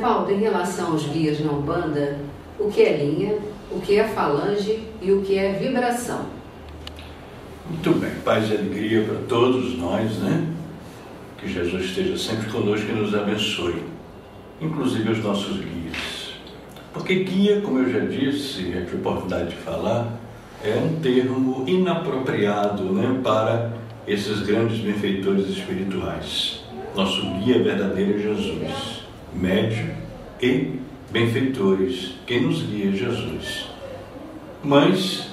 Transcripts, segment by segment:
Evaldo, em relação aos guias na Umbanda, o que é linha, o que é falange e o que é vibração? Muito bem, paz e alegria para todos nós, né? Que Jesus esteja sempre conosco e nos abençoe, inclusive os nossos guias. Porque guia, como eu já disse, eu tive a oportunidade de falar, é um termo inapropriado, né, para esses grandes benfeitores espirituais. Nosso guia verdadeiro é Jesus, médium e benfeitores. Quem nos guia é Jesus. Mas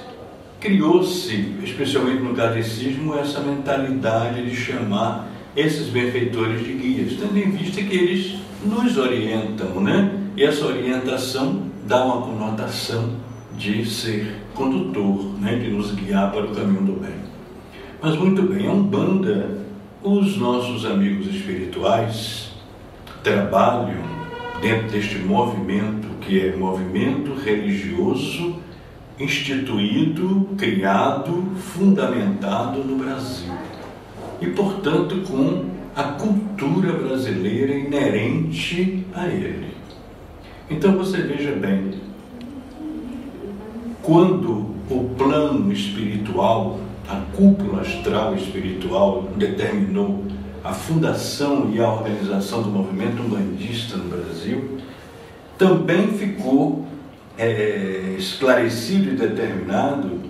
criou-se, especialmente no catecismo, essa mentalidade de chamar esses benfeitores de guias, tendo em vista que eles nos orientam, né? E essa orientação dá uma conotação de ser condutor, né? De nos guiar para o caminho do bem. Mas muito bem, a Umbanda, os nossos amigos espirituais trabalham dentro deste movimento que é movimento religioso instituído, criado, fundamentado no Brasil. E, portanto, com a cultura brasileira inerente a ele. Então, você veja bem, quando o plano espiritual, a cúpula astral espiritual determinou a fundação e a organização do movimento umbandista no Brasil, também ficou esclarecido e determinado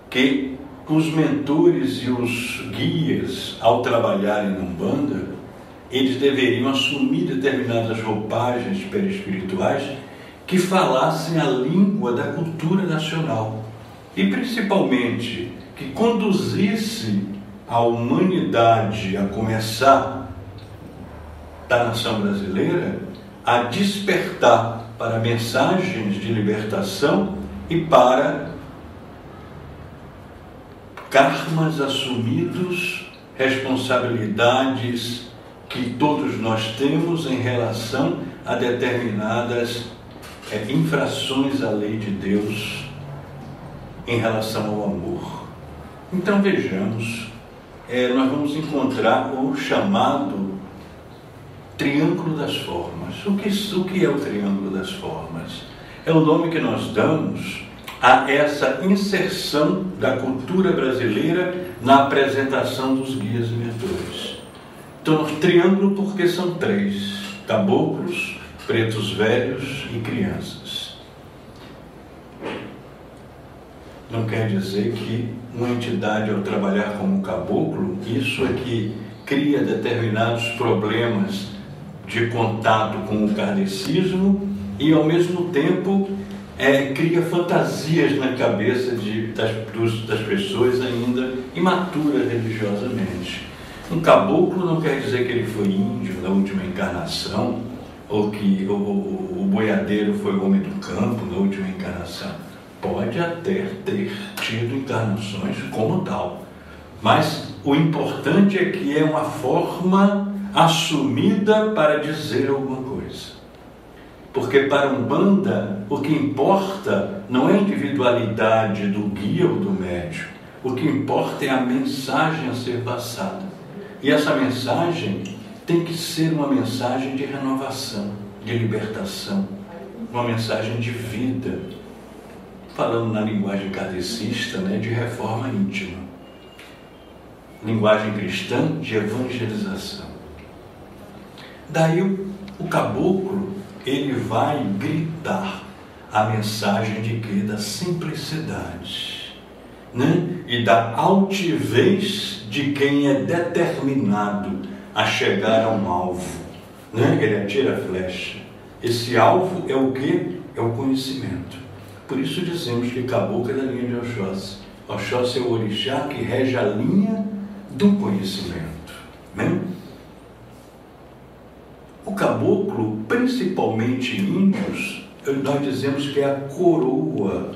que os mentores e os guias, ao trabalharem na Umbanda, eles deveriam assumir determinadas roupagens perispirituais que falassem a língua da cultura nacional e, principalmente, que conduzisse a humanidade, a começar da nação brasileira, a despertar para mensagens de libertação e para karmas assumidos, responsabilidades que todos nós temos em relação a determinadas infrações à lei de Deus em relação ao amor. Então vejamos, nós vamos encontrar o chamado Triângulo das Formas. O que é o Triângulo das Formas? É o nome que nós damos a essa inserção da cultura brasileira na apresentação dos guias e mentores. Então, triângulo porque são três: caboclos, pretos velhos e crianças. Não quer dizer que uma entidade, ao trabalhar como caboclo, isso é que cria determinados problemas de contato com o kardecismo e, ao mesmo tempo, cria fantasias na cabeça das pessoas ainda imaturas religiosamente. Um caboclo não quer dizer que ele foi índio na última encarnação, ou que o boiadeiro foi o homem do campo na última encarnação. Pode até ter tido encarnações como tal, mas o importante é que é uma forma assumida para dizer alguma coisa. Porque para a Umbanda, o que importa não é a individualidade do guia ou do médium. O que importa é a mensagem a ser passada. E essa mensagem tem que ser uma mensagem de renovação, de libertação, uma mensagem de vida. Falando na linguagem kardecista, né, de reforma íntima. Linguagem cristã de evangelização. Daí o caboclo, ele vai gritar a mensagem de quê? Da simplicidade, né? E da altivez de quem é determinado a chegar a um alvo, né? Ele atira a flecha. Esse alvo é o quê? É o conhecimento. Por isso dizemos que caboclo é da linha de Oxóssi. Oxóssi é o orixá que rege a linha do conhecimento, né? O caboclo, principalmente índios, nós dizemos que é a coroa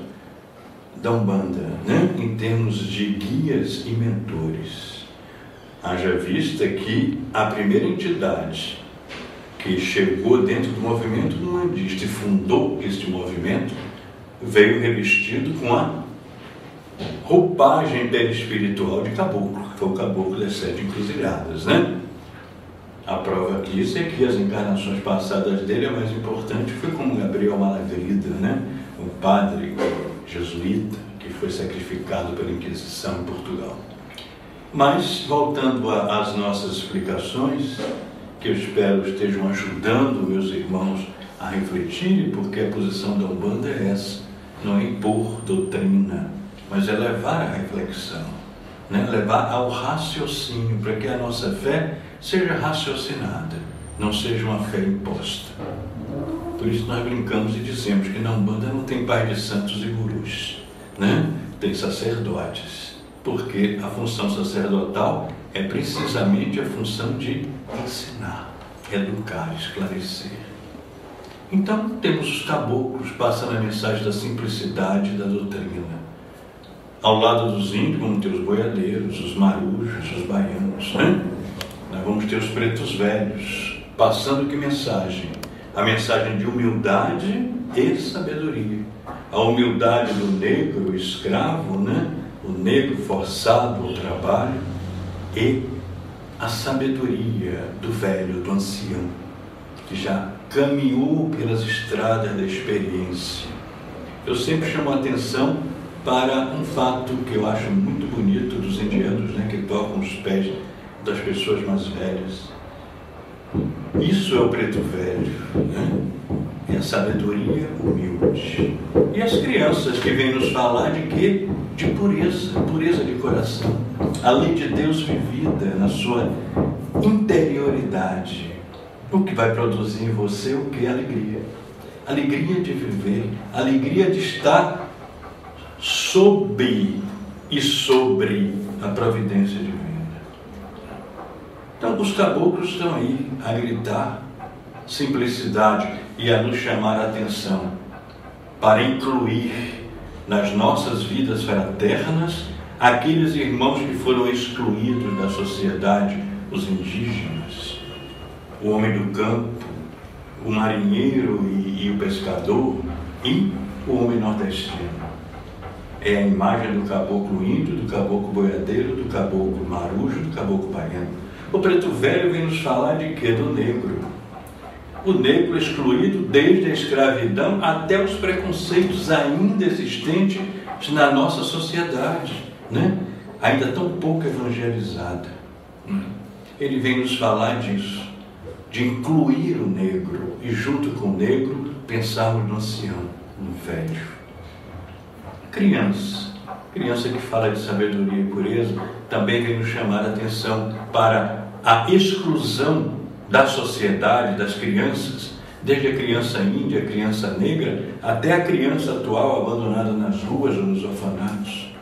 da Umbanda, né? Em termos de guias e mentores. Haja vista que a primeira entidade que chegou dentro do movimento umbandista e fundou este movimento veio revestido com a roupagem perispiritual de caboclo, que foi o caboclo das 7 encruzilhadas, né? A prova disso é que as encarnações passadas dele, a mais importante foi como Gabriel Malagrida, né? Um padre jesuíta que foi sacrificado pela Inquisição em Portugal. Mas, voltando às nossas explicações, que eu espero estejam ajudando meus irmãos a refletirem, porque a posição da Umbanda é essa, não é impor doutrina, mas é levar à reflexão, né? Levar ao raciocínio, para que a nossa fé seja raciocinada, não seja uma fé imposta. Por isso nós brincamos e dizemos que na Umbanda não tem pai de santos e gurus, né? Tem sacerdotes, porque a função sacerdotal é precisamente a função de ensinar, educar, esclarecer. Então temos os caboclos passando a mensagem da simplicidade da doutrina. Ao lado dos índios vamos ter os boiadeiros, os marujos, os baianos, né? Nós vamos ter os pretos velhos, passando que mensagem? A mensagem de humildade e sabedoria. A humildade do negro escravo, né? O negro forçado ao trabalho, e a sabedoria do velho, do ancião, que já caminhou pelas estradas da experiência. Eu sempre chamo a atenção para um fato que eu acho muito bonito dos indianos, né? Que tocam os pés das pessoas mais velhas. Isso é o preto velho, né? É a sabedoria humilde. E as crianças que vêm nos falar de quê? De pureza, pureza de coração. A lei de Deus vivida na sua interioridade. O que vai produzir em você o que? Alegria. Alegria de viver, alegria de estar sob e sobre a providência divina. Então os caboclos estão aí a gritar simplicidade e a nos chamar a atenção para incluir nas nossas vidas fraternas aqueles irmãos que foram excluídos da sociedade, os indígenas, o homem do campo, o marinheiro e o pescador e o homem nordestino. É a imagem do caboclo índio, do caboclo boiadeiro, do caboclo marujo, do caboclo baiano. O preto velho vem nos falar de quê? Do negro. O negro excluído desde a escravidão até os preconceitos ainda existentes na nossa sociedade, né? Ainda tão pouco evangelizada. Ele vem nos falar disso, de incluir o negro e junto com o negro pensarmos no ancião, no velho. Criança que fala de sabedoria e pureza, também vem nos chamar a atenção para a exclusão da sociedade, das crianças, desde a criança índia, a criança negra, até a criança atual abandonada nas ruas ou nos orfanatos.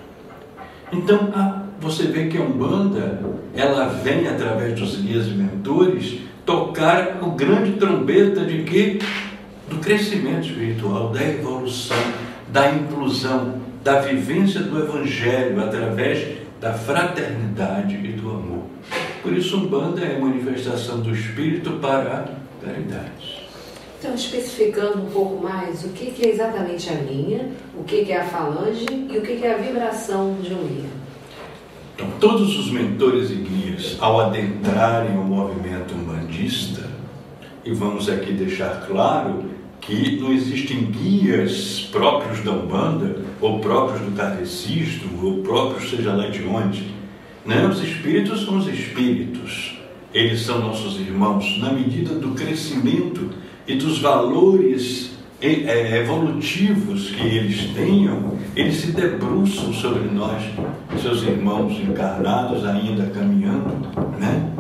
Então, você vê que a Umbanda, ela vem através dos guias e mentores tocar o grande trombeta de quê? Do crescimento espiritual, da evolução, da inclusão, da vivência do Evangelho através da fraternidade e do amor. Por isso, Umbanda é a manifestação do Espírito para a caridade. Então, especificando um pouco mais, o que é exatamente a linha, o que é a falange e o que é a vibração de um guia? Então, todos os mentores e guias, ao adentrarem o movimento umbandista, e vamos aqui deixar claro que não existem guias próprios da Umbanda, ou próprios do kardecismo, ou próprios seja lá de onde, né? Os espíritos são os espíritos, eles são nossos irmãos, na medida do crescimento e dos valores evolutivos que eles tenham, eles se debruçam sobre nós, seus irmãos encarnados ainda caminhando, né?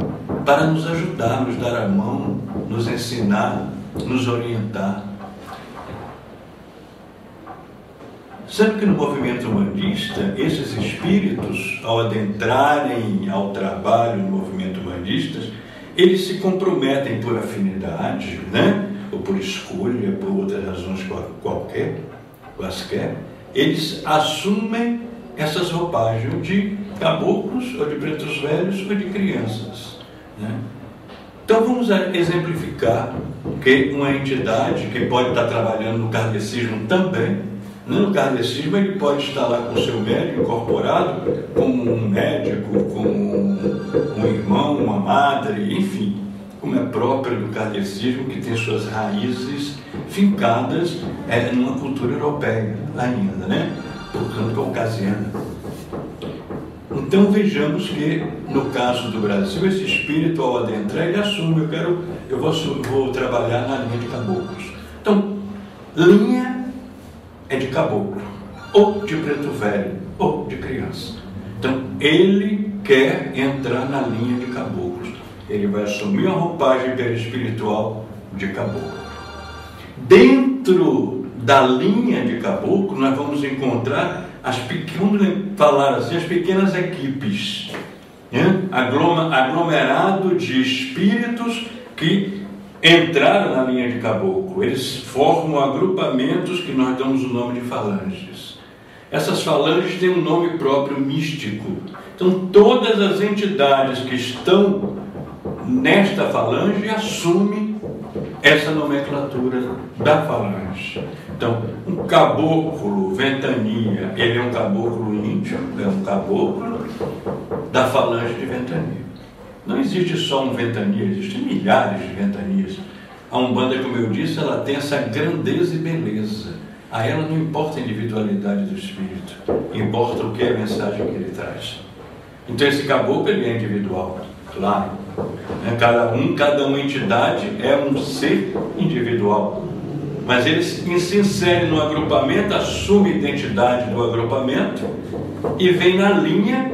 Para nos ajudar, nos dar a mão, nos ensinar, nos orientar. Sendo que no movimento umbandista, esses espíritos, ao adentrarem ao trabalho no movimento umbandista, eles se comprometem por afinidade, né? Ou por escolha, por outras razões quaisquer, eles assumem essas roupagens de caboclos, ou de pretos velhos, ou de crianças, né? Então vamos exemplificar que uma entidade que pode estar trabalhando no kardecismo também, no kardecismo ele pode estar lá com o seu médico incorporado, como um médico, como um irmão, uma madre, enfim. como é próprio do kardecismo, que tem suas raízes fincadas numa cultura europeia ainda, né? Portanto, caucasiana. Então vejamos que, no caso do Brasil, esse espírito, ao adentrar, ele assume, eu vou trabalhar na linha de caboclos. Então, linha é de caboclo, ou de preto velho, ou de criança. Então, ele quer entrar na linha de caboclos. Ele vai assumir a roupagem perispiritual de caboclo. Dentro da linha de caboclo, nós vamos encontrar vamos falar assim, as pequenas equipes, né? Aglomerado de espíritos que entraram na linha de caboclo. Eles formam agrupamentos que nós damos o nome de falanges. Essas falanges têm um nome próprio místico. Então, todas as entidades que estão nesta falange assumem essa nomenclatura da falange. Então, um caboclo Ventania, ele é um caboclo índio, é um caboclo da falange de Ventania. Não existe só um Ventania, existem milhares de Ventanias. A Umbanda, como eu disse, ela tem essa grandeza e beleza. A ela não importa a individualidade do espírito, importa o que é a mensagem que ele traz. Então, esse caboclo, ele é individual, claro. Cada uma entidade é um ser individual. Mas ele se insere no agrupamento, assume a identidade do agrupamento e vem na linha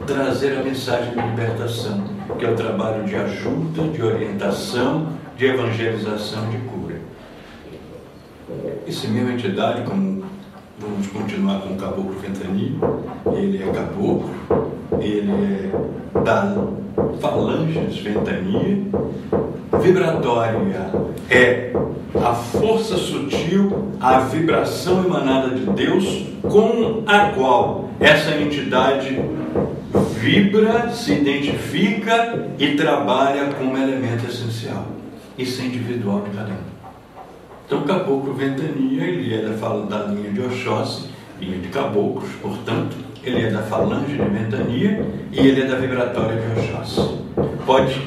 trazer a mensagem de libertação, que é o trabalho de ajuda, de orientação, de evangelização, de cura. Essa mesma entidade, como vamos continuar com o caboclo Ventania, ele é caboclo, ele é da falanges Ventania. Vibratória é a força sutil, a vibração emanada de Deus, com a qual essa entidade vibra, se identifica e trabalha como elemento essencial. Isso é individual de cada um. Então, o caboclo Ventania, ele é da linha de Oxóssi, linha de caboclos, portanto, ele é da falange de Ventania e ele é da vibratória de Oxóssi. Pode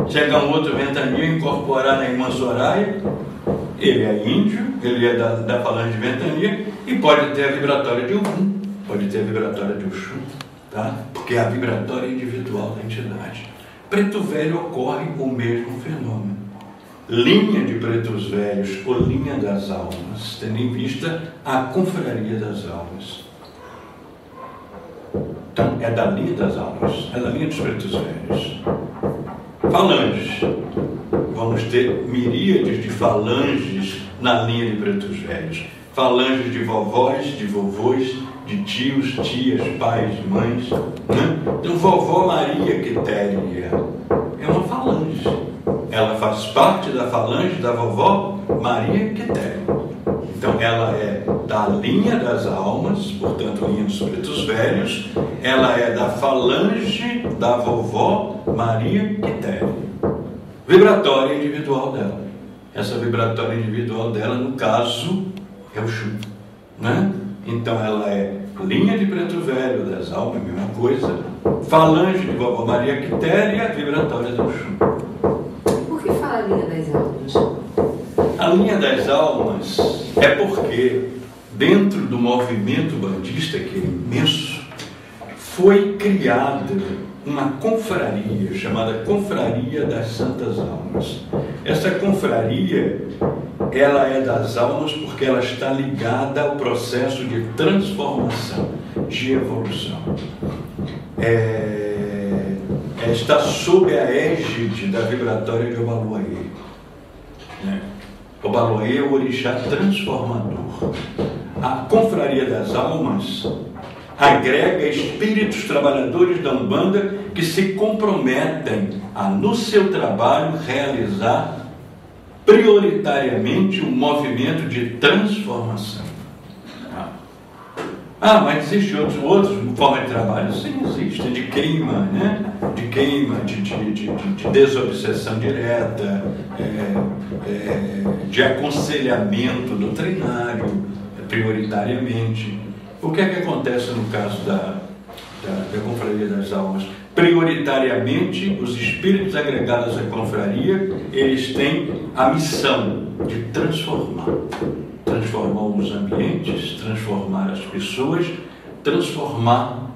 chegar um outro Ventania e incorporar na irmã Soraya, ele é índio, ele é da falange de Ventania e pode ter a vibratória de Ogum, pode ter a vibratória de Oxum, tá? Porque é a vibratória individual da entidade. Preto Velho ocorre o mesmo fenômeno. Linha de pretos velhos ou linha das almas, tendo em vista a confraria das almas. Então, é da linha das almas, é da linha dos pretos velhos. Falanges. Vamos ter miríades de falanges na linha de pretos velhos. Falanges de vovós, de vovôs, de tios, tias, pais, mães. Né? Então, vovó Maria Quitéria é uma falange. Ela faz parte da falange da vovó Maria Quitéria. Então, ela é da linha das almas, portanto, linha dos pretos velhos. Ela é da falange da vovó Maria Quitéria. Vibratória individual dela. Essa vibratória individual dela, no caso, é o Xum, né? Então, ela é linha de preto velho das almas, a mesma coisa. Falange de vovó Maria Quitéria, vibratória do Xum. Por que fala a linha das almas? A linha das almas é porque, dentro do movimento bandista, que é imenso, foi criada uma confraria chamada Confraria das Santas Almas. Essa confraria, ela é das almas porque ela está ligada ao processo de transformação, de evolução. Está sob a égide da vibratória de Obaloaê. Obaloaê é o orixá transformador. A Confraria das Almas agrega espíritos trabalhadores da Umbanda que se comprometem a, no seu trabalho, realizar prioritariamente um movimento de transformação. Mas existe outras formas de trabalho? Sim, existe. De queima, né? De queima, de desobsessão direta, de aconselhamento doutrinário, prioritariamente. O que é que acontece no caso da Confraria das Almas? prioritariamente, os espíritos agregados à confraria, eles têm a missão de transformar os ambientes, transformar as pessoas, transformar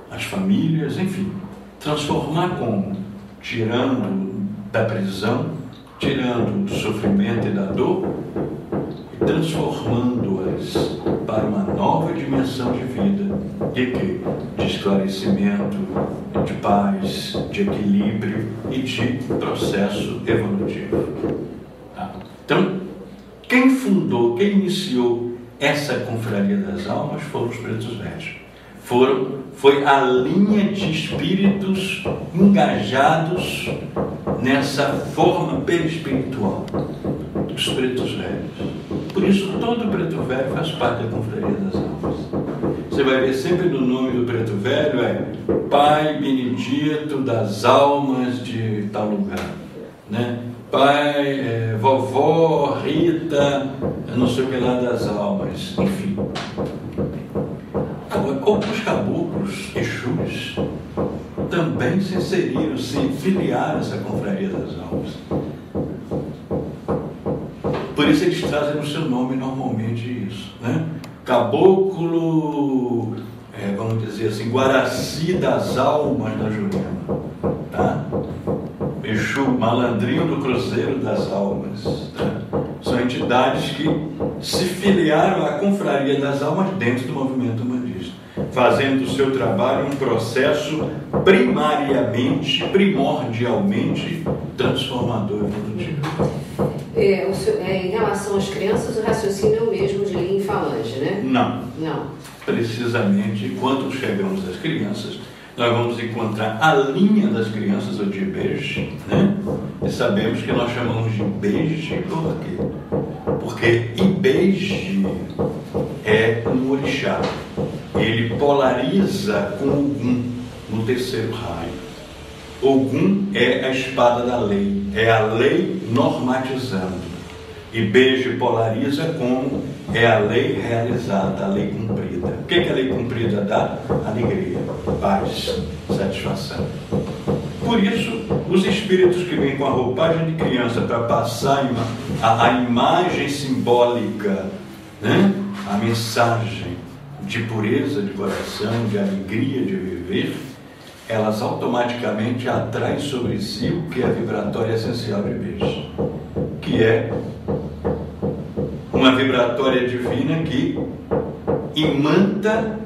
as famílias, enfim, transformar como? Tirando da prisão, tirando do sofrimento e da dor, e transformando-as para uma nova dimensão de vida, de esclarecimento, de paz, de equilíbrio e de processo evolutivo. Tá? Então, quem fundou, quem iniciou essa confraria das almas foram os pretos velhos. Foi a linha de espíritos engajados nessa forma perispiritual dos pretos velhos. Por isso, todo preto velho faz parte da confraria das almas. Você vai ver sempre no nome do preto velho Pai Benedito das almas de tal lugar, né? Pai, vovó Rita, não sei o que lá das almas, enfim. Os caboclos, Exus, também se inseriram, se filiaram a essa confraria das almas. Por isso eles trazem no seu nome normalmente isso, né? Caboclo, vamos dizer assim, Guaraci das almas da Jurema, tá? Exu, malandrinho do Cruzeiro das almas, tá? São entidades que se filiaram à confraria das almas dentro do movimento humanista, fazendo do seu trabalho um processo primordialmente transformador e evolutivo. Em relação às crianças, o raciocínio é o mesmo de linha e falange, né? Não. Não. Precisamente, quando chegamos às crianças, nós vamos encontrar a linha das crianças, ou de Ibeji, né? E sabemos que nós chamamos de Ibeji por quê? Porque Ibeji é um orixá. Ele polariza com Ogum no terceiro raio. Ogum é a espada da lei, é a lei normatizando. Ibeji polariza como é a lei realizada, a lei cumprida. O que a lei cumprida dá? Alegria, paz, satisfação. Por isso, os espíritos que vêm com a roupagem de criança para passar a imagem simbólica, né? A mensagem de pureza de coração, de alegria de viver, elas automaticamente atraem sobre si o que é a vibratória essencial de Ibeji, que é uma vibratória divina que imanta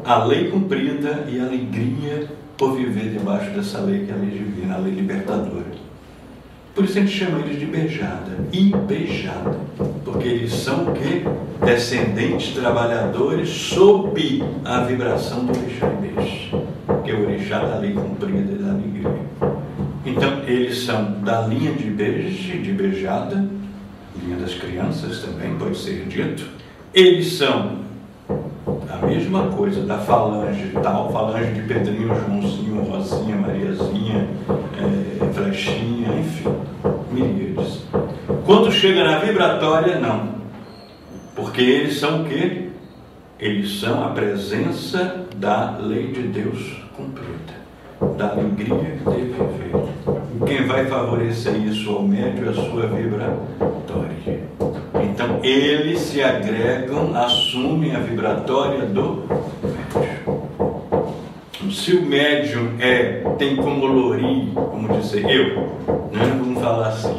a lei cumprida e a alegria por viver debaixo dessa lei que é a lei divina, a lei libertadora. Por isso a gente chama eles de beijada, Ibejada, porque eles são o quê? Descendentes trabalhadores sob a vibração do orixá Ibeji, que é o orixá da lei cumprida e da alegria. Então eles são da linha de Ibeji, de Ibejada, linha das crianças também pode ser dito. Eles são a mesma coisa da falange tal, falange de Pedrinho, Joãozinho, Rosinha, Mariazinha, Flechinha, enfim, miríades. Quando chega na vibratória, não. Porque eles são o quê? Eles são a presença da lei de Deus cumprida, da alegria de viver. E quem vai favorecer isso ao médio é a sua vibratória. Então, eles se agregam, assumem a vibratória do médium. Se o médium tem como lorir, como dizer, né? Vamos falar assim.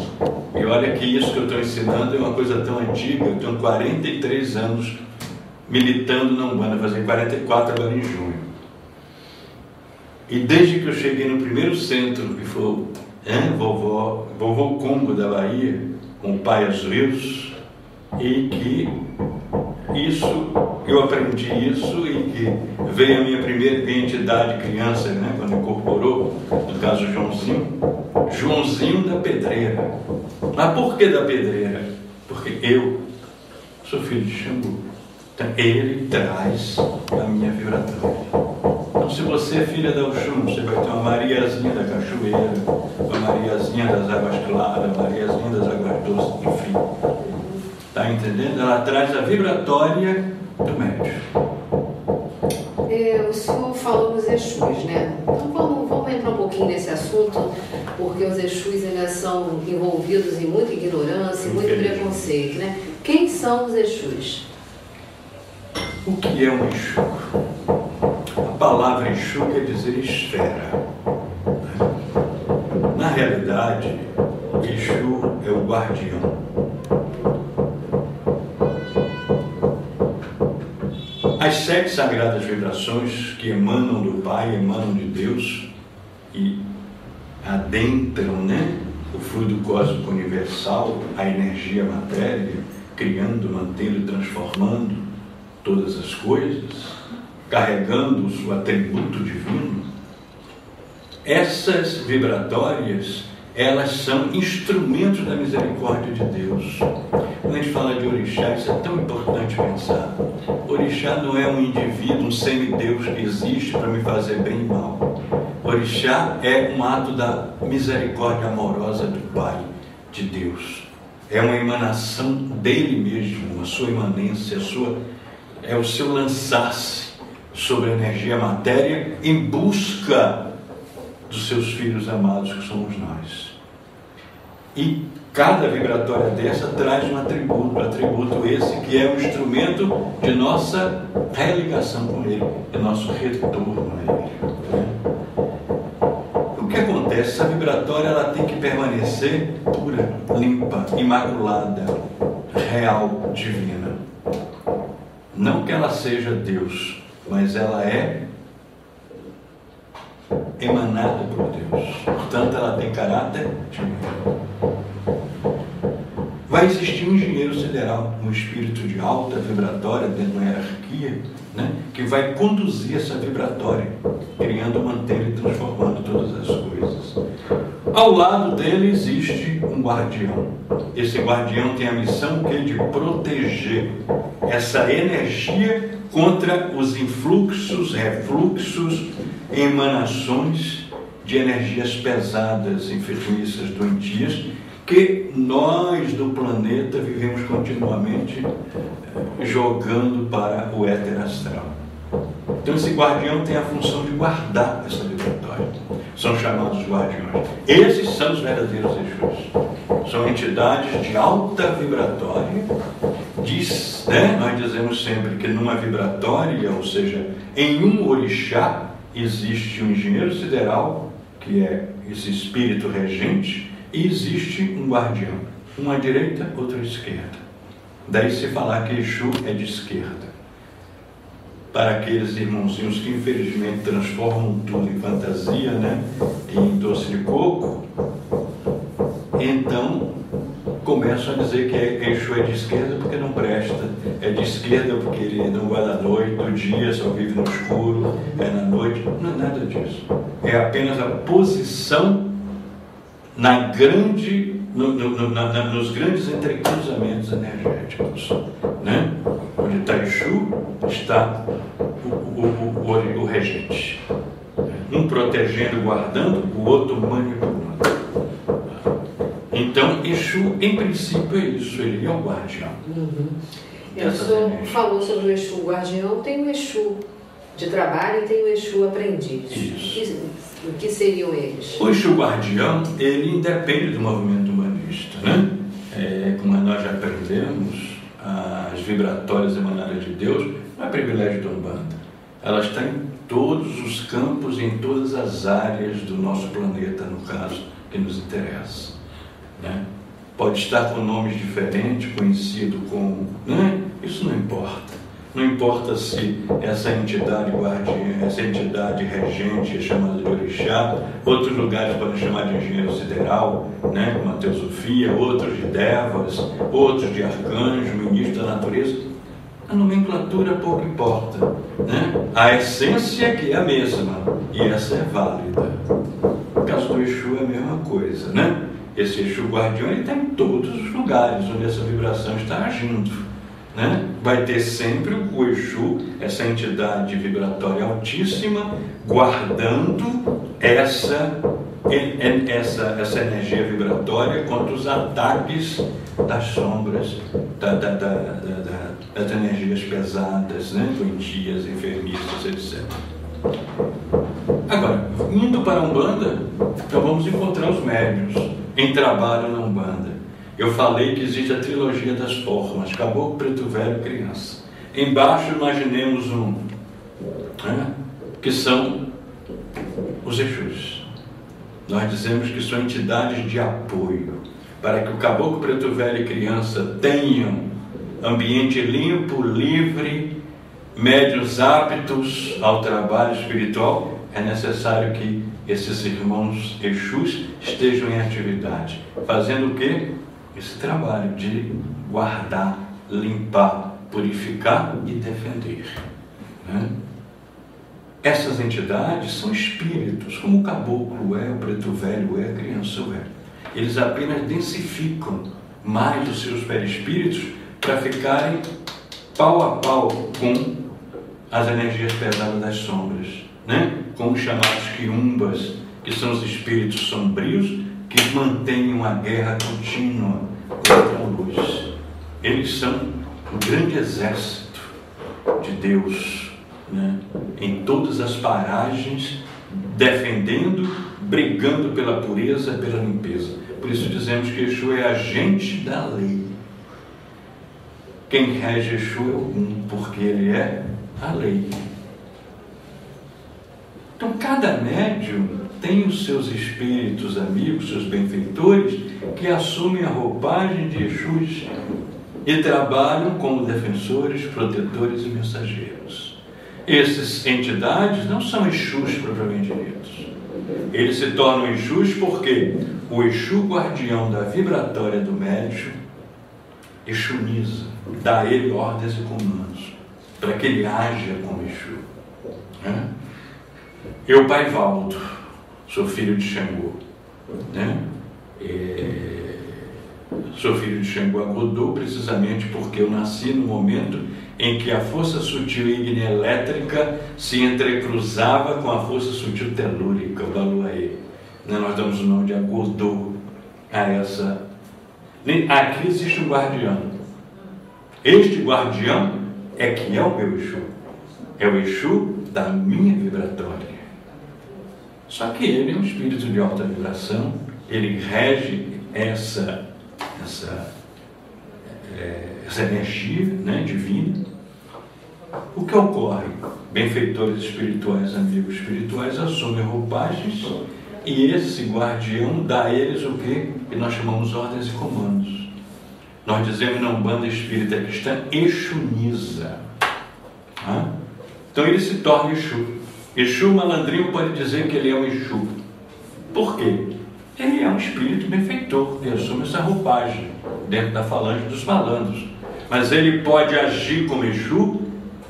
E olha que isso que eu estou ensinando é uma coisa tão antiga. Eu tenho 43 anos militando na Umbanda, vou fazer 44 agora em junho. E desde que eu cheguei no primeiro centro, que foi vovô Combo da Bahia, com o pai Azuilos, e que eu aprendi isso e que veio a minha primeira entidade criança, né, quando incorporou, no caso Joãozinho da Pedreira. Mas por que da Pedreira? Porque eu sou filho de Xangô. Então ele traz a minha vibratória. Então, se você é filha da Oxum, você vai ter uma Mariazinha da Cachoeira, uma Mariazinha das Águas Claras, uma Mariazinha das Águas Doces, enfim. Está entendendo? Ela traz a vibratória do médium. O senhor falou nos Exus, né? Então vamos entrar um pouquinho nesse assunto, porque os Exus ainda são envolvidos em muita ignorância, muito preconceito, né? Quem são os Exus? O que é um Exu? A palavra Exu quer dizer esfera. Na realidade, Exu é o guardião. As 7 sagradas vibrações que emanam do Pai, emanam de Deus e adentram, o fluido cósmico universal, a energia, a matéria, criando, mantendo e transformando todas as coisas, carregando o seu atributo divino. Essas vibratórias, elas são instrumentos da misericórdia de Deus. Quando a gente fala de orixá, isso é tão importante pensar. Orixá não é um indivíduo, um semideus que existe para me fazer bem e mal. Orixá é um ato da misericórdia amorosa do Pai, de Deus. É uma emanação dele mesmo, a sua imanência, é o seu lançar-se sobre a energia, a matéria, em busca dos seus filhos amados, que somos nós. E cada vibratória dessa traz um atributo esse que é um instrumento de nossa religação com ele, de nosso retorno a ele. O que acontece? Essa vibratória ela tem que permanecer pura, limpa, imaculada, real, divina. Não que ela seja Deus, mas ela é emanada por Deus. Portanto, ela tem caráter divino. Vai existir um engenheiro sideral, um espírito de alta vibratória dentro de uma hierarquia, que vai conduzir essa vibratória, criando, mantendo e transformando todas as coisas. Ao lado dele existe um guardião. Esse guardião tem a missão de proteger essa energia contra os influxos, refluxos, emanações de energias pesadas, enfermiças, doentias, que nós do planeta vivemos continuamente jogando para o éter astral. Então esse guardião tem a função de guardar essa vibratória. São chamados guardiões. Esses são os verdadeiros Exus. São entidades de alta vibratória. Nós dizemos sempre que numa vibratória, ou seja, em um orixá, existe um engenheiro sideral, que é esse espírito regente, e existe um guardião, um à direita, outro à esquerda. Daí se falar que Exu é de esquerda. Para aqueles irmãozinhos que infelizmente transformam tudo em fantasia, em doce de coco, então começam a dizer que Exu é de esquerda porque não presta, é de esquerda porque ele não guarda a noite, do dia só vive no escuro, é na noite. Não é nada disso. É apenas a posição nos grandes entrecruzamentos energéticos, Onde está Exu, está o regente, um protegendo, guardando, o outro manipulando. Então Exu em princípio é isso, ele é o guardião. O senhor falou sobre o Exu guardião, tem o Exu de trabalho e tem o Exu aprendiz. Isso. O que seriam eles? O Exu guardião, ele independe do movimento humanista, como nós já aprendemos, as vibratórias emanadas de Deus não é privilégio da Umbanda. Elas estão em todos os campos, em todas as áreas do nosso planeta, no caso, que nos interessa. Pode estar com nomes diferentes, conhecido como... Isso não importa. Não importa se essa entidade guardiã, essa entidade regente é chamada de orixá, outros lugares podem chamar de engenheiro sideral, como a teosofia, outros de devas, outros de arcanjo, ministro da natureza. A nomenclatura pouco importa. A essência que é a mesma, e essa é válida. No caso do Exu é a mesma coisa. Esse Exu guardião está em todos os lugares onde essa vibração está agindo. Vai ter sempre o Exu, essa entidade vibratória altíssima, guardando essa essa energia vibratória contra os ataques das sombras, das energias pesadas, né? Doentias, enfermiças, etc. Agora, indo para a Umbanda, então vamos encontrar os médiuns em trabalho na Umbanda. Eu falei que existe a trilogia das formas: caboclo, preto velho e criança. Embaixo imaginemos que são os Exus. Nós dizemos que são entidades de apoio para que o caboclo, preto velho e criança tenham ambiente limpo, livre, médiuns aptos ao trabalho espiritual. É necessário que esses irmãos Exus estejam em atividade, fazendo o quê? Esse trabalho de guardar, limpar, purificar e defender, né? Essas entidades são espíritos, como o caboclo é, o preto velho é, a criança é. Eles apenas densificam mais os seus perispíritos para ficarem pau a pau com as energias pesadas das sombras, né? Com os chamados quiumbas, que são os espíritos sombrios que mantêm uma guerra contínua contra a luz. Eles são um grande exército de Deus, né? Em todas as paragens, defendendo, brigando pela pureza, pela limpeza. Por isso dizemos que Exu é agente da lei. Quem rege Exu é Ogum, porque ele é a lei. Então cada médium tem os seus espíritos amigos, seus benfeitores, que assumem a roupagem de Exus e trabalham como defensores, protetores e mensageiros. Essas entidades não são Exus propriamente ditos. Eles se tornam Exus porque o Exu guardião da vibratória do médium exuniza, dá a ele ordens e comandos, para que ele haja como Exu. Eu, Paivaldo, sou filho de Xangô, né? Sou filho de Xangô Agodô, precisamente porque eu nasci no momento em que a força sutil ígnea elétrica se entrecruzava com a força sutil telúrica, o Baluaê. Nós damos o nome de Agodô a essa. Aqui existe um guardião. Este guardião é que é o meu Exu. É o Exu da minha vibratória. Só que ele é um espírito de alta vibração, ele rege essa energia, né, divina. O que ocorre? Benfeitores espirituais, amigos espirituais, assumem roupagens e esse guardião dá a eles o que nós chamamos ordens e comandos. Nós dizemos na Umbanda Espírita Cristã, exuniza. Então ele se torna Exu. Exu malandrinho pode dizer que ele é um Exu. Por quê? Ele é um espírito benfeitor, que assume essa roupagem dentro da falange dos malandros. Mas ele pode agir como Exu,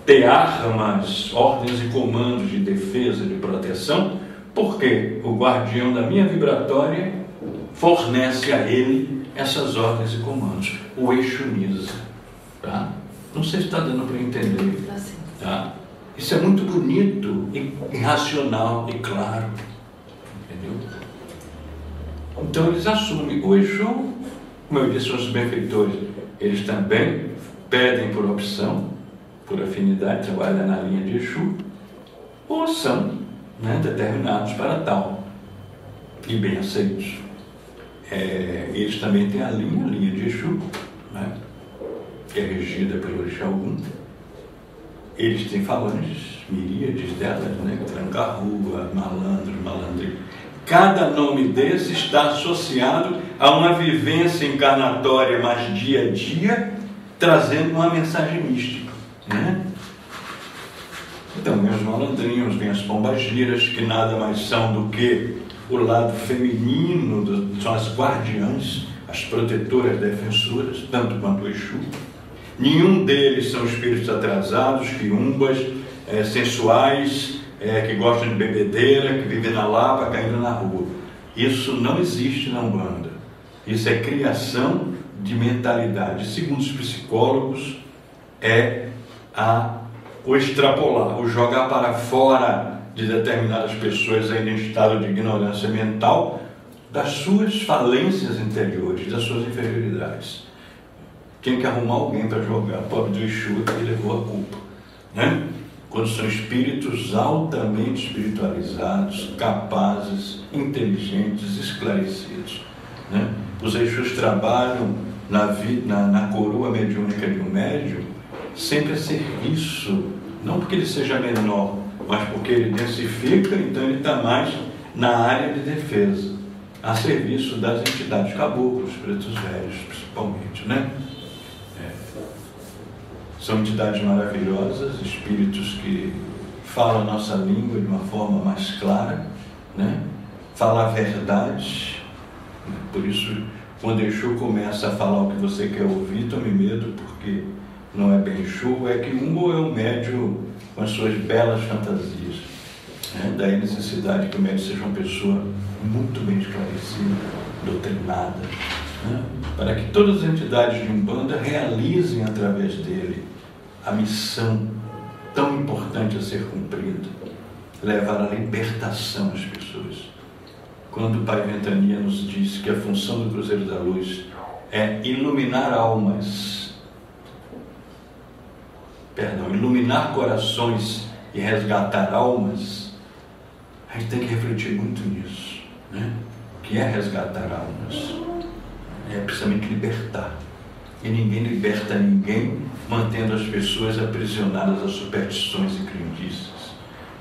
ter armas, ordens e comandos de defesa, de proteção, porque o guardião da minha vibratória fornece a ele essas ordens e comandos. O exuniza. Tá? Não sei se está dando para entender. Tá? Isso é muito bonito e racional e claro. Entendeu? Então eles assumem. O Exu, como eu disse, são os benfeitores. Eles também pedem por opção, por afinidade, trabalham na linha de Exu, ou são, né, determinados para tal e bem aceitos. Eles também têm a linha de Exu, né, que é regida pelo Orixá Ogum. Eles têm falanges, miríades delas, né, tranca-rua, malandro, malandrinho. Cada nome desse está associado a uma vivência encarnatória mais dia a dia, trazendo uma mensagem mística, né? Então, vem os malandrinhos, vem as pombagiras, que nada mais são do que o lado feminino, são as guardiãs, as protetoras, defensoras, tanto quanto o Exu. Nenhum deles são espíritos atrasados, quiumbas, sensuais, que gostam de bebedeira, que vivem na lapa, caindo na rua. Isso não existe na Umbanda. Isso é criação de mentalidade. Segundo os psicólogos, é o extrapolar, o jogar para fora de determinadas pessoas ainda em estado de ignorância mental das suas falências interiores, das suas inferioridades. Tinha que arrumar alguém para jogar, pobre do Exu, que levou a culpa, né? Quando são espíritos altamente espiritualizados, capazes, inteligentes, esclarecidos, né? Os Exus trabalham na coroa mediúnica de um médium sempre a serviço, não porque ele seja menor, mas porque ele densifica, então ele está mais na área de defesa, a serviço das entidades caboclos, pretos velhos, principalmente, né? São entidades maravilhosas, espíritos que falam a nossa língua de uma forma mais clara, né? Falam a verdade. Por isso, quando Exu começa a falar o que você quer ouvir, tome medo, porque não é bem Exu, é que ou é um médium com as suas belas fantasias, né? Daí a necessidade que o médium seja uma pessoa muito bem esclarecida, doutrinada, né? Para que todas as entidades de Umbanda realizem através dele a missão tão importante a ser cumprida, levar a libertação às pessoas. Quando o Pai Ventania nos diz que a função do Cruzeiro da Luz é iluminar almas, iluminar corações e resgatar almas, a gente tem que refletir muito nisso, né? O que é resgatar almas? É precisamente libertar. E ninguém liberta ninguém mantendo as pessoas aprisionadas a superstições e crendices,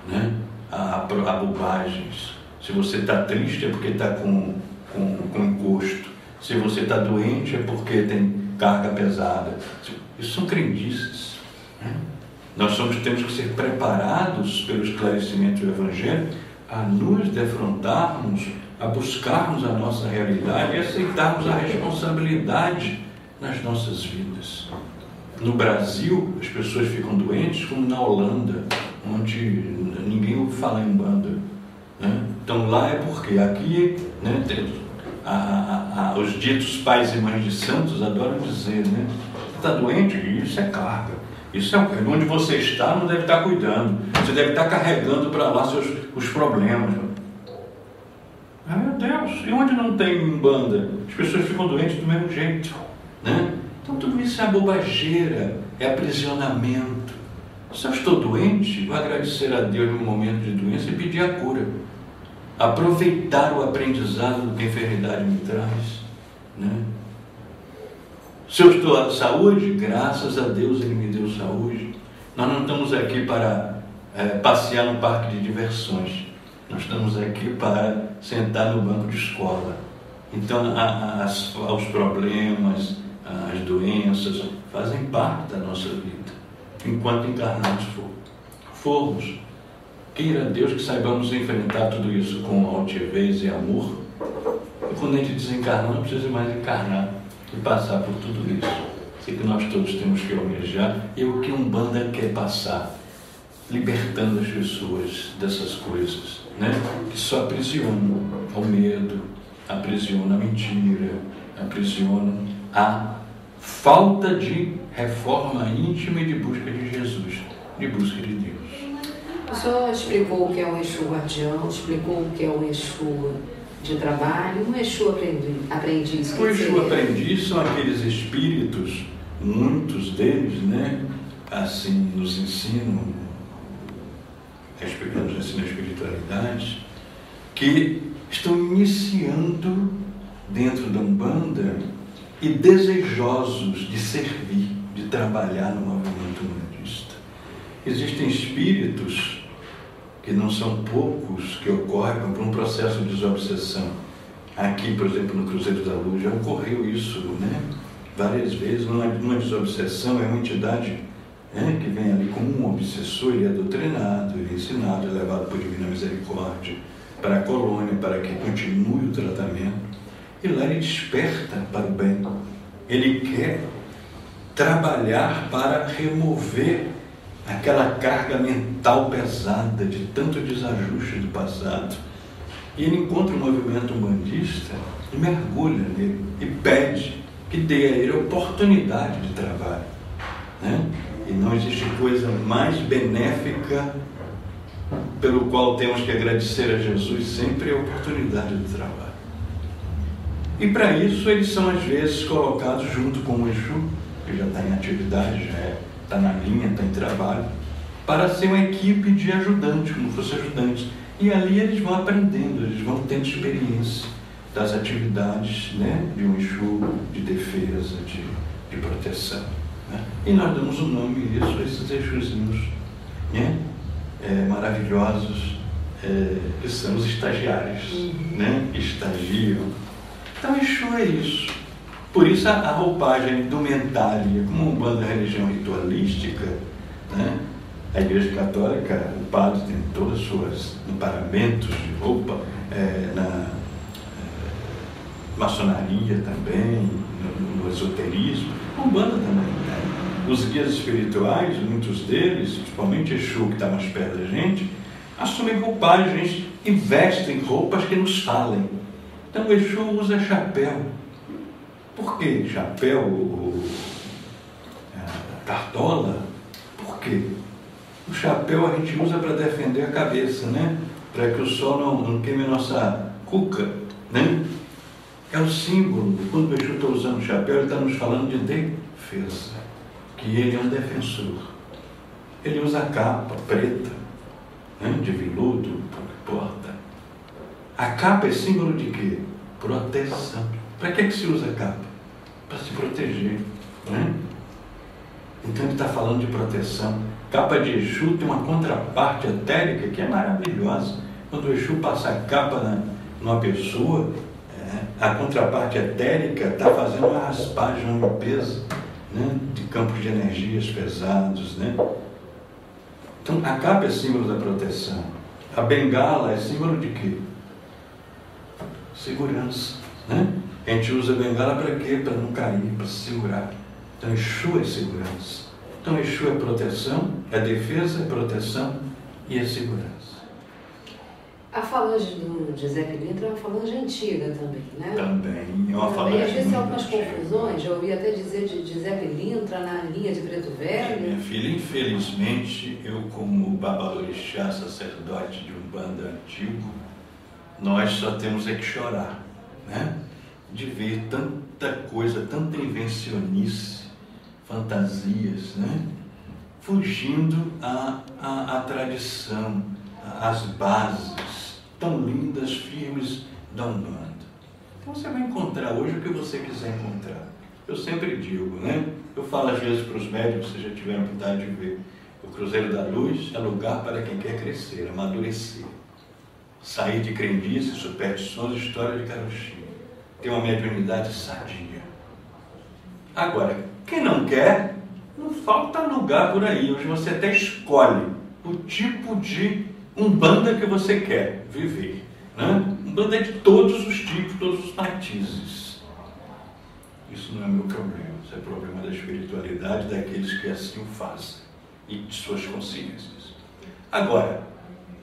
né? A bobagens. Se você está triste é porque está com encosto. Se você está doente é porque tem carga pesada. Isso são crendices, né? Nós temos que ser preparados pelo esclarecimento do Evangelho a nos defrontarmos, a buscarmos a nossa realidade e aceitarmos a responsabilidade nas nossas vidas. No Brasil, as pessoas ficam doentes, como na Holanda, onde ninguém ouve falar em Umbanda, né? Então lá é porque aqui, né, os ditos pais e mães de santos adoram dizer, né? Está doente? Isso é carga. Isso é onde você está, não deve estar cuidando. Você deve estar carregando para lá os problemas. Ah, meu Deus, e onde não tem Umbanda? As pessoas ficam doentes do mesmo jeito, né? Então tudo isso é bobageira, é aprisionamento. Se eu estou doente, vou agradecer a Deus no momento de doença e pedir a cura. Aproveitar o aprendizado do que a enfermidade me traz, né? Se eu estou à saúde, graças a Deus Ele me deu saúde. Nós não estamos aqui para passear no parque de diversões. Nós estamos aqui para sentar no banco de escola. Então, os problemas, as doenças fazem parte da nossa vida, enquanto encarnados formos. Queira Deus que saibamos enfrentar tudo isso com altivez e amor. E quando a gente desencarnar, não precisa mais encarnar e passar por tudo isso. Sei que nós todos temos que almejar, e o que Umbanda quer passar, libertando as pessoas dessas coisas, né? Que só aprisionam ao medo, aprisionam a mentira, aprisionam a falta de reforma íntima e de busca de Jesus, de busca de Deus. O senhor explicou o que é um Exu guardião, explicou o que é um Exu de trabalho, um Exu aprendiz. O Exu aprendiz são aqueles espíritos, muitos deles, né, assim, nos ensinam a espiritualidade, que estão iniciando dentro da Umbanda e desejosos de servir, de trabalhar no movimento umbandista. Existem espíritos que não são poucos, que ocorrem por um processo de desobsessão. Aqui, por exemplo, no Cruzeiro da Luz, já ocorreu isso, né? Várias vezes. Uma desobsessão é uma entidade, né, que vem ali como um obsessor, ele é doutrinado, ele é ensinado, é levado por divina misericórdia para a colônia, para que continue o tratamento. E lá ele desperta para o bem. Ele quer trabalhar para remover aquela carga mental pesada de tanto desajuste do passado. E ele encontra o movimento umbandista e mergulha nele e pede que dê a ele a oportunidade de trabalho, né? E não existe coisa mais benéfica pelo qual temos que agradecer a Jesus sempre é a oportunidade do trabalho. E para isso eles são às vezes colocados junto com o Exu, que já está em atividade, já está na linha, está em trabalho, para ser uma equipe de ajudantes, como fosse ajudantes. E ali eles vão aprendendo, eles vão tendo experiência das atividades, né, de um Exu, de defesa, de proteção. Né? E nós damos um nome isso a esses Exuzinhos, né, maravilhosos, que são os estagiários, né, que estagiam. Então Exu é isso. Por isso a roupagem indumentária, como uma banda religião ritualística, né? A Igreja Católica, o padre tem todos os seus emparamentos de roupa, na maçonaria também, no esoterismo, a Umbanda também. Né? Os guias espirituais, muitos deles, principalmente Exu, que está mais perto da gente, assumem roupagens e vestem roupas que nos falem. Então o Exu usa chapéu. Por que chapéu? Cartola? Por quê? O chapéu a gente usa para defender a cabeça, né? Para que o sol não queime a nossa cuca, né? É o símbolo. Quando o Exu está usando o chapéu, ele está nos falando de defesa, que ele é um defensor. Ele usa a capa preta, né? De veludo, não importa. A capa é símbolo de quê? Proteção. Para que se usa a capa? Para se proteger, né? Então ele está falando de proteção. Capa de Exu tem uma contraparte etérica que é maravilhosa. Quando o Exu passa a capa numa pessoa, a contraparte etérica está fazendo uma raspagem, uma limpeza, né, de campos de energias pesados. Né? Então a capa é símbolo da proteção. A bengala é símbolo de quê? Segurança. Né? A gente usa a bengala para quê? Para não cair, para se segurar. Então Exu é segurança. Então Exu é proteção, é defesa, é proteção e é segurança. A falange de Zé Pilintra é uma falange antiga também, né? Também é uma falange antiga. Às vezes tem algumas antiga. Confusões, já ouvi até dizer de Zé Pilintra na linha de Preto Velho. Minha filha, infelizmente, eu como babalorixá, sacerdote de Umbanda antigo, nós só temos é que chorar, né? De ver tanta coisa, tanta invencionice, fantasias, né? Fugindo à tradição, às bases tão lindas, firmes da Umbanda. Então você vai encontrar hoje o que você quiser encontrar. Eu sempre digo, né? Eu falo às vezes para os médicos, vocês já tiveram a oportunidade de ver, o Cruzeiro da Luz é lugar para quem quer crescer, amadurecer, sair de crendices, superstições, história de carochinha, ter uma mediunidade sadia. Agora, quem não quer, não falta lugar por aí. Hoje você até escolhe o tipo de Umbanda que você quer viver. Né? Umbanda é de todos os tipos, todos os matizes. Isso não é meu problema. Isso é problema da espiritualidade daqueles que assim o fazem e de suas consciências. Agora,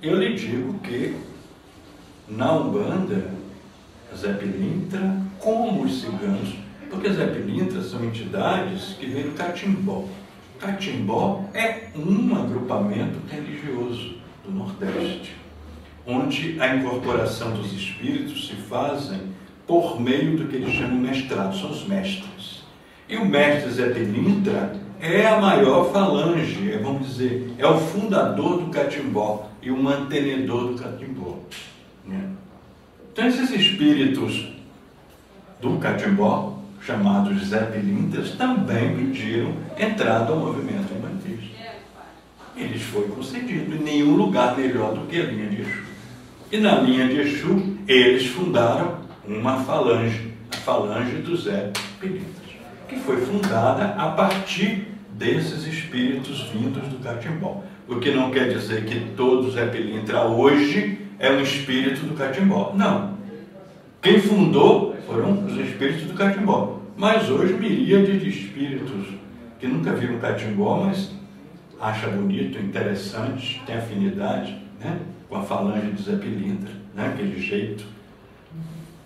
eu lhe digo que na Umbanda, Zé Pilintra, como os ciganos, porque Zé Pilintra são entidades que vêm do Catimbó. Catimbó é um agrupamento religioso do Nordeste, onde a incorporação dos espíritos se fazem por meio do que eles chamam de mestrado, são os mestres. E o mestre Zé Pilintra é a maior falange, vamos dizer, é o fundador do Catimbó e o mantenedor do Catimbó. Né? Então esses espíritos do Catimbó, chamados Zé Pilintras, também pediram entrada ao movimento umbandista. Eles foi concedido em nenhum lugar melhor do que a linha de Exu. E na linha de Exu, eles fundaram uma falange, a falange do Zé Pilintras, que foi fundada a partir desses espíritos vindos do Catimbó. O que não quer dizer que todo Zé Pilintra hoje é um espírito do Catimbó. Não. Quem fundou foram os espíritos do Catimbó. Mas hoje, miríade de espíritos que nunca viram Catimbó, mas acha bonito, interessante, tem afinidade, né, com a falange de Zé Pilintra, né, aquele jeito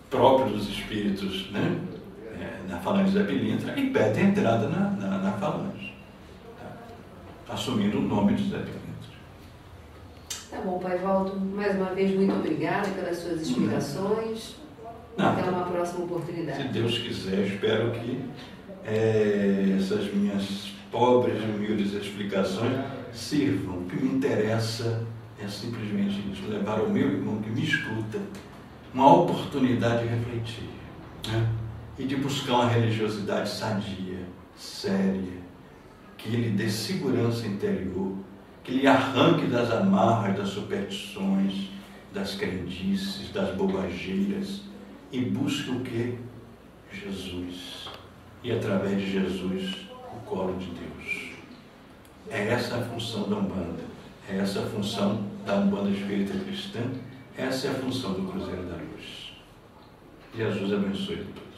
próprio dos espíritos, né, na falange de Zé Pilintra, e pedem entrada na falange, tá? Assumindo o nome de Zé Pilintra. Tá bom, Pai Valdo, mais uma vez muito obrigada pelas suas explicações. Até uma próxima oportunidade. Se Deus quiser, espero que essas minhas pobres e humildes explicações sirvam. O que me interessa é simplesmente isso, levar ao meu irmão que me escuta uma oportunidade de refletir, né? E de buscar uma religiosidade sadia, séria, que lhe dê segurança interior, que lhe arranque das amarras, das superstições, das crendices, das bobageiras, e busque o quê? Jesus. E através de Jesus, o colo de Deus. É essa a função da Umbanda. É essa a função da Umbanda Espírita Cristã. Essa é a função do Cruzeiro da Luz. Jesus abençoe a todos.